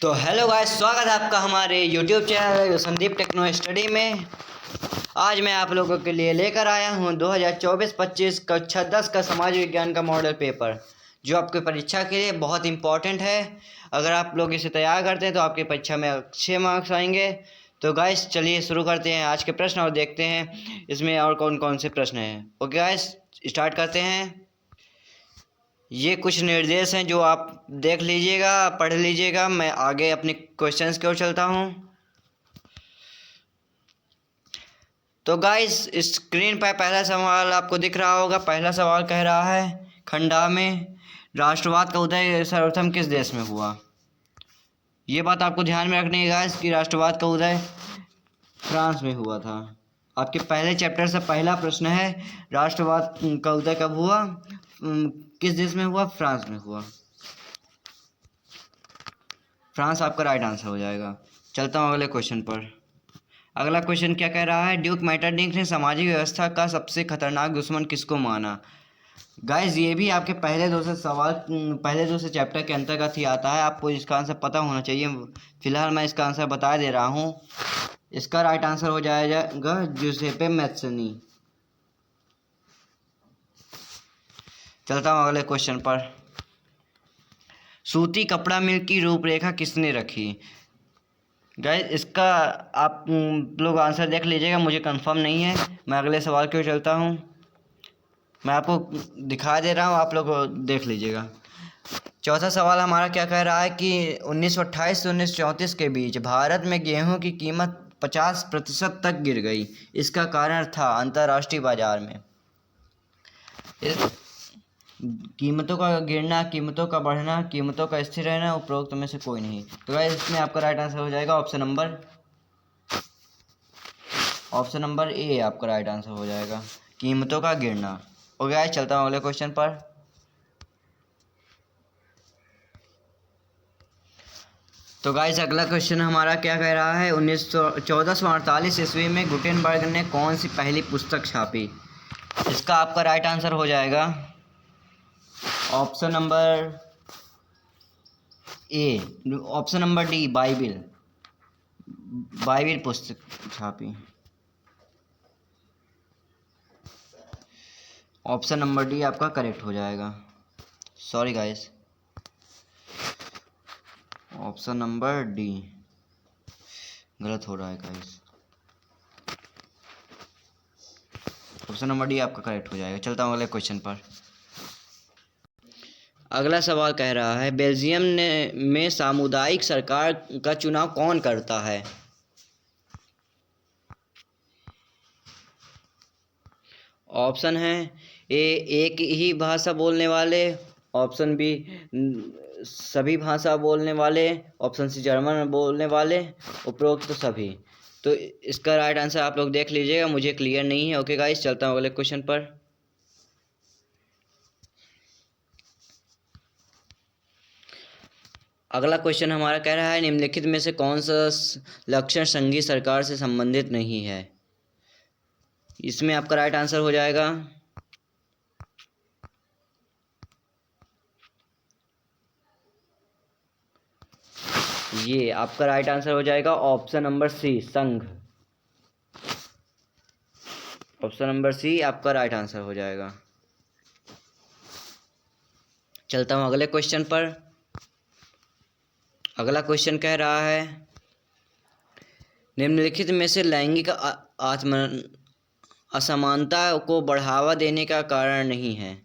तो hello guys, स्वागत है आपका हमारे YouTube channel Sandeep techno study में। आज मैं आप लोगों के लिए लेकर आया हूं 2024-25 कक्षा 10 का समाज विज्ञान का मॉडल पेपर, जो आपकी परीक्षा के लिए बहुत इम्पोर्टेंट है। अगर आप लोग इसे तैयार करते हैं तो आपकी परीक्षा में अच्छे मार्क्स आएंगे। तो गाइस चलिए शुरू करते हैं आज के प्रश्न और देखते हैं इसमें और कौन कौन से प्रश्न हैं। ओके गाइस, स्टार्ट करते हैं। ये कुछ निर्देश हैं जो आप देख लीजिएगा, पढ़ लीजिएगा। मैं आगे अपने क्वेश्चंस की ओर चलता हूँ। तो गाइस स्क्रीन पर पहला सवाल आपको दिख रहा होगा। पहला सवाल कह रहा है, खंडा में राष्ट्रवाद का उदय सर्वप्रथम किस देश में हुआ। ये बात आपको ध्यान में रखनी है गाइस कि राष्ट्रवाद का उदय फ्रांस में हुआ था। आपके पहले चैप्टर से पहला प्रश्न है, राष्ट्रवाद का उदय कब हुआ, किस देश में हुआ। फ्रांस में हुआ। फ्रांस आपका राइट आंसर हो जाएगा। चलता हूँ अगले क्वेश्चन पर। अगला क्वेश्चन क्या कह रहा है, ड्यूक मैटरनिक ने सामाजिक व्यवस्था का सबसे खतरनाक दुश्मन किसको माना। गाइज ये भी आपके पहले दो से चैप्टर के अंतर्गत ही आता है। आपको इसका आंसर पता होना चाहिए। फिलहाल मैं इसका आंसर बता दे रहा हूँ। इसका राइट आंसर हो जाएगा जूसेप्पे मैत्सनी। चलता हूँ अगले क्वेश्चन पर। सूती कपड़ा मिल की रूपरेखा किसने रखी। गाइस इसका आप लोग आंसर देख लीजिएगा, मुझे कंफर्म नहीं है। मैं अगले सवाल की ओर चलता हूँ। मैं आपको दिखा दे रहा हूँ, आप लोग देख लीजिएगा। चौथा सवाल हमारा क्या कह रहा है कि 1928 से 1934 के बीच भारत में गेहूं की कीमत 50% तक गिर गई। इसका कारण था अंतर्राष्ट्रीय बाजार में कीमतों का गिरना, कीमतों का बढ़ना, कीमतों का स्थिर रहना, उपरोक्त में से कोई नहीं। तो गाइस इसमें आपका राइट आंसर हो जाएगा ऑप्शन नंबर ए। आपका राइट आंसर हो जाएगा कीमतों का गिरना। ओके गाइस, चलता हूँ अगले क्वेश्चन पर। तो गाइस अगला क्वेश्चन हमारा क्या कह रहा है, 1448 ईस्वी में गुटेनबर्ग ने कौन सी पहली पुस्तक छापी। इसका आपका राइट आंसर हो जाएगा option number A. Option number D, Bible पुस्तक छापी। ऑप्शन नंबर डी आपका करेक्ट हो जाएगा। Sorry guys, option number D गलत हो रहा है गाइस। ऑप्शन नंबर डी आपका करेक्ट हो जाएगा। चलता हूँ अगले क्वेश्चन पर। अगला सवाल कह रहा है, बेल्जियम में सामुदायिक सरकार का चुनाव कौन करता है। ऑप्शन है ए, एक ही भाषा बोलने वाले। ऑप्शन बी, सभी भाषा बोलने वाले। ऑप्शन सी, जर्मन बोलने वाले। उपरोक्त तो सभी। तो इसका राइट आंसर आप लोग देख लीजिएगा, मुझे क्लियर नहीं है। ओके गाइस, चलता हूँ अगले क्वेश्चन पर। अगला क्वेश्चन हमारा कह रहा है, निम्नलिखित में से कौन सा लक्षण संघीय सरकार से संबंधित नहीं है। इसमें आपका राइट आंसर हो जाएगा ये। आपका राइट आंसर हो जाएगा ऑप्शन नंबर सी, संघ। ऑप्शन नंबर सी आपका राइट आंसर हो जाएगा। चलता हूँ अगले क्वेश्चन पर। अगला क्वेश्चन कह रहा है, निम्नलिखित में से लैंगिक असमानता को बढ़ावा देने का कारण नहीं है।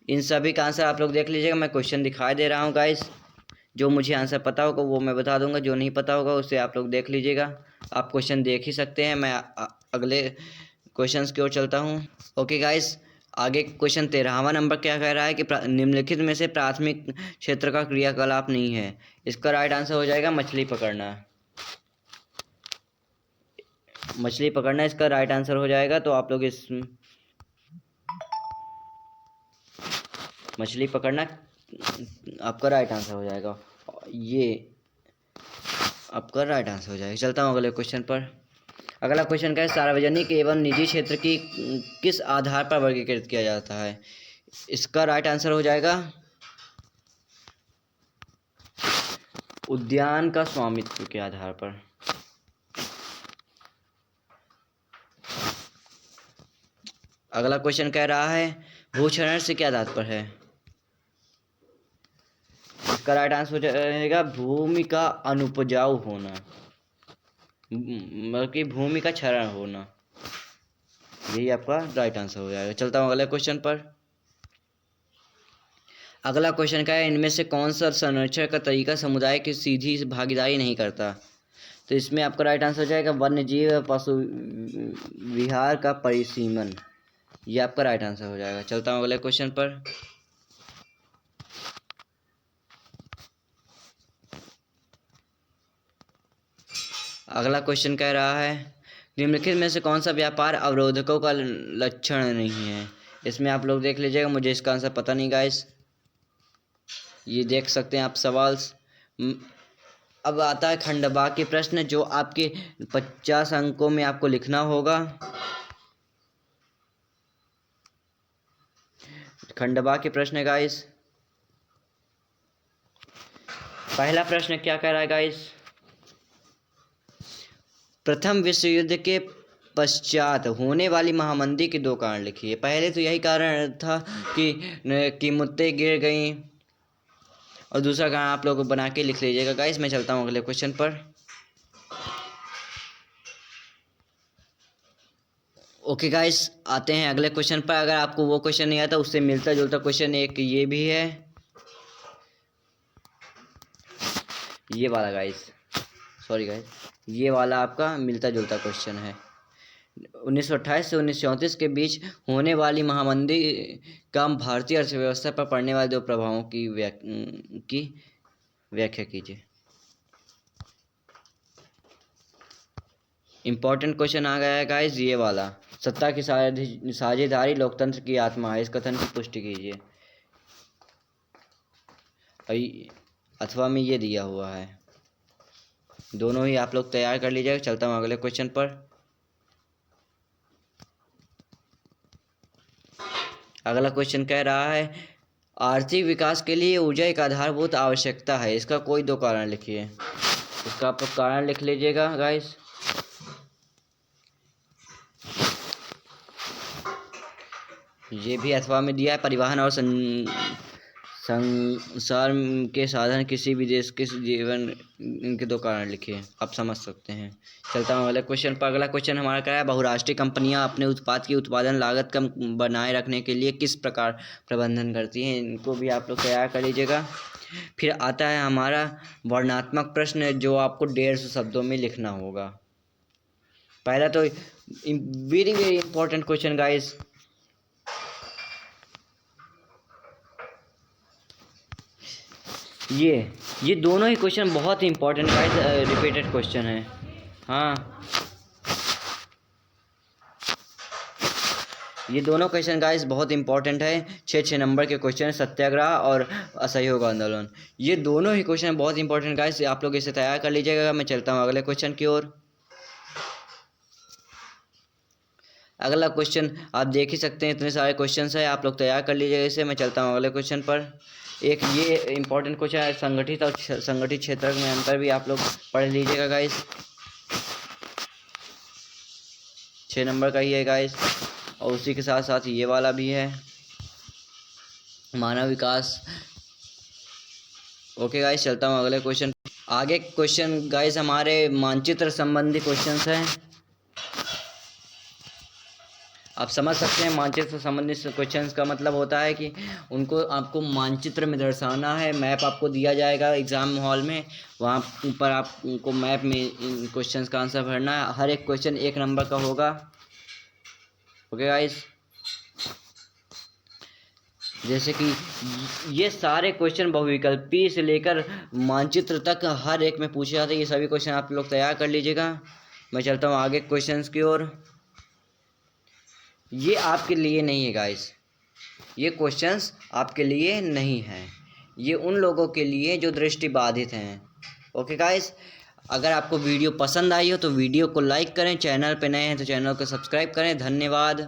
इन सभी का आंसर आप लोग देख लीजिएगा। मैं क्वेश्चन दिखाई दे रहा हूँ गाइस। जो मुझे आंसर पता होगा वो मैं बता दूंगा, जो नहीं पता होगा उसे आप लोग देख लीजिएगा। आप क्वेश्चन देख ही सकते हैं। मैं अगले क्वेश्चंस की ओर चलता हूँ। ओके गाइस, आगे क्वेश्चन 13वां नंबर क्या कह रहा है कि निम्नलिखित में से प्राथमिक क्षेत्र का क्रियाकलाप नहीं है। इसका राइट आंसर हो जाएगा मछली पकड़ना। मछली पकड़ना इसका राइट आंसर हो जाएगा। तो आप लोग इस मछली पकड़ना आपका राइट आंसर हो जाएगा। ये आपका राइट आंसर हो जाएगा। चलता हूँ अगले क्वेश्चन पर। अगला क्वेश्चन का है, सार्वजनिक एवं निजी क्षेत्र की किस आधार पर वर्गीकृत किया जाता है। इसका राइट आंसर हो जाएगा उद्यान का स्वामित्व के आधार पर। अगला क्वेश्चन कह रहा है भूक्षरण से क्या तात्पर्य है। इसका राइट आंसर हो जाएगा भूमि का अनुपजाऊ होना, मतलब कि भूमि का क्षरण होना। यही आपका राइट आंसर हो जाएगा। चलता हूँ अगले क्वेश्चन पर। अगला क्वेश्चन क्या है, इनमें से कौन सा संरक्षण का तरीका समुदाय की सीधी भागीदारी नहीं करता। तो इसमें आपका राइट आंसर हो जाएगा वन्य जीव पशु विहार का परिसीमन। ये आपका राइट आंसर हो जाएगा। चलता हूँ अगले क्वेश्चन पर। अगला क्वेश्चन कह रहा है निम्नलिखित में से कौन सा व्यापार अवरोधकों का लक्षण नहीं है। इसमें आप लोग देख लीजिएगा, मुझे इसका आंसर पता नहीं गाइस। ये देख सकते हैं आप सवाल। अब आता है खंड वाक्य प्रश्न, जो आपके 50 अंकों में आपको लिखना होगा। खंड वाक्य प्रश्न है गाइस। पहला प्रश्न क्या कह रहा है गाइस, प्रथम विश्व युद्ध के पश्चात होने वाली महामंदी के 2 कारण लिखिए। पहले तो यही कारण था कि कीमतें गिर गई, और दूसरा कारण आप लोग बना के लिख लीजिएगा गाइस। मैं चलता हूँ अगले क्वेश्चन पर। ओके गाइस, आते हैं अगले क्वेश्चन पर। अगर आपको वो क्वेश्चन नहीं आता, उससे मिलता जुलता क्वेश्चन एक ये भी है, ये वाला गाइस, सॉरी गाइस, ये वाला आपका मिलता जुलता क्वेश्चन है। 1928 से 1934 के बीच होने वाली महामंदी का भारतीय अर्थव्यवस्था पर पड़ने वाले 2 प्रभावों की व्याख्या कीजिए। इम्पोर्टेंट क्वेश्चन आ गया है गाइस, ये वाला। सत्ता की साझेदारी लोकतंत्र की आत्मा है, इस कथन की पुष्टि कीजिए। अथवा में ये दिया हुआ है, दोनों ही आप लोग तैयार कर लीजिएगा। चलता हूँ अगले क्वेश्चन पर। अगला क्वेश्चन कह रहा है आर्थिक विकास के लिए ऊर्जा एक आधारभूत आवश्यकता है, इसका कोई 2 कारण लिखिए। इसका आप कारण लिख लीजिएगा गाइस। ये भी अथवा में दिया है, परिवहन और संसार के साधन किसी भी देश के जीवन, इनके 2 कारण लिखिए, आप समझ सकते हैं। चलता हूँ अगले क्वेश्चन पर। अगला क्वेश्चन हमारा क्या है, बहुराष्ट्रीय कंपनियां अपने उत्पाद की उत्पादन लागत कम बनाए रखने के लिए किस प्रकार प्रबंधन करती हैं। इनको भी आप लोग तैयार कर लीजिएगा। फिर आता है हमारा वर्णनात्मक प्रश्न, जो आपको 150 शब्दों में लिखना होगा। पहला तो very very important question guys, ये दोनों ही क्वेश्चन बहुत ही इंपॉर्टेंट गाइस, रिपीटेड क्वेश्चन है। हाँ, ये दोनों क्वेश्चन गाइस बहुत इंपॉर्टेंट है। 6 नंबर के क्वेश्चन, सत्याग्रह और असहयोग आंदोलन, ये दोनों ही क्वेश्चन बहुत इंपॉर्टेंट गाइस, आप लोग इसे तैयार कर लीजिएगा। मैं चलता हूँ अगले क्वेश्चन की ओर। अगला क्वेश्चन आप देख ही सकते हैं, इतने सारे क्वेश्चन है, आप लोग तैयार कर लीजिएगा इसे। मैं चलता हूँ अगले क्वेश्चन पर। एक ये इंपॉर्टेंट क्वेश्चन है, संगठित और संगठित क्षेत्र में अंतर भी आप लोग पढ़ लीजिएगा गाइस। 6 नंबर का ही है गाइस, और उसी के साथ साथ ये वाला भी है, मानव विकास। ओके गाइस, चलता हूँ अगले क्वेश्चन। आगे क्वेश्चन गाइस हमारे मानचित्र संबंधी क्वेश्चंस हैं। आप समझ सकते हैं मानचित्र संबंधित क्वेश्चंस का मतलब होता है कि उनको आपको मानचित्र में दर्शाना है। मैप आपको दिया जाएगा एग्ज़ाम हॉल में, वहाँ पर आपको मैप में इन क्वेश्चंस का आंसर भरना है। हर एक क्वेश्चन 1 नंबर का होगा। ओके गाइस, जैसे कि ये सारे क्वेश्चन बहुविकल्पी से लेकर मानचित्र तक हर एक में पूछे जाते हैं। ये सभी क्वेश्चन आप लोग तैयार कर लीजिएगा। मैं चलता हूँ आगे क्वेश्चंस की ओर। ये आपके लिए नहीं है गाइस, ये क्वेश्चंस आपके लिए नहीं हैं, ये उन लोगों के लिए जो दृष्टिबाधित हैं। ओके गाइस, अगर आपको वीडियो पसंद आई हो तो वीडियो को लाइक करें, चैनल पे नए हैं तो चैनल को सब्सक्राइब करें। धन्यवाद।